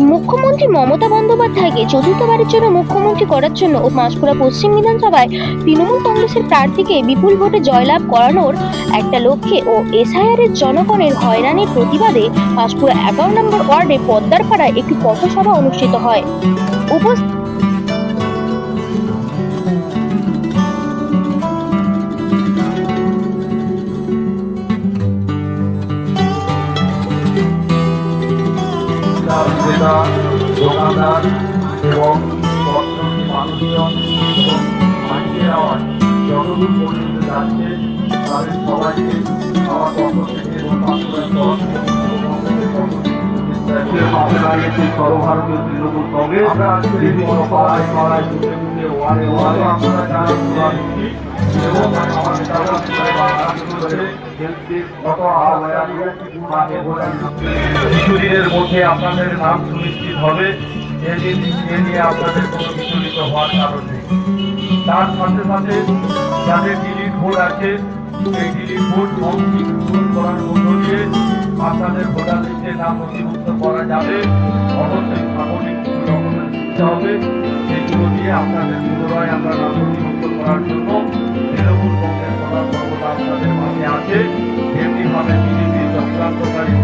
মুখ্যমন্ত্রী মমতা বন্দ্যোপাধ্যায়কে চতুর্থবারের জন্য মুখ্যমন্ত্রী করার জন্য ও পাঁশকুড়া পশ্চিম বিধানসভায় তৃণমূল কংগ্রেসের প্রার্থীকে বিপুল ভোটে জয়লাভ করানোর একটা লক্ষ্যে ও এসআইআর-এর জনগণের হয়রানির প্রতিবাদে পাঁশকুড়া 11 নম্বর ওয়ার্ডে পদ্মারপাড়ায় একটি পথসভা অনুষ্ঠিত হয়। উপস্থিত ক্রেতা, দোকানদার এবং পথচলতি মানুষজন এবং মাইকের আওয়াজ যতদূর পর্যন্ত যাচ্ছে তাদের সবাইকে আমার পক্ষ থেকে এবং পাঁশকুড়ার তরফ থেকে সর্বভারতীয় তৃণমূল কংগ্রেস বিভিন্ন পাড়ায় পাড়ায় ঘুরে ঘুরে ওয়ার্ডে ওয়ার্ডে আপনারা যারা দিচ্ছি এবং আমাদের যারা কিছুদিনের মধ্যে আপনাদের নাম সুনিশ্চিত হবে, এ নিয়ে আপনাদের কোনো বিচলিত হওয়ার কারণ নেই। তার সাথে সাথে যাদের ডিলিট ভোট আছে সেই ডিলিট ভোট সংশোধন করার মধ্য দিয়ে আপনাদের ভোটার লিস্টে নাম নথিভুক্ত করা যাবে। অবশ্যই সামরিক ডকুমেন্ট দিতে হবে, সেগুলো দিয়ে আপনাদের পুনরায় আমরা নাম নথিভুক্ত করার জন্য তৃণমূল কংগ্রেস সদা সর্বদা আপনাদের মাঝে আছে। এমনিভাবে বিজেপি চক্রান্তকারী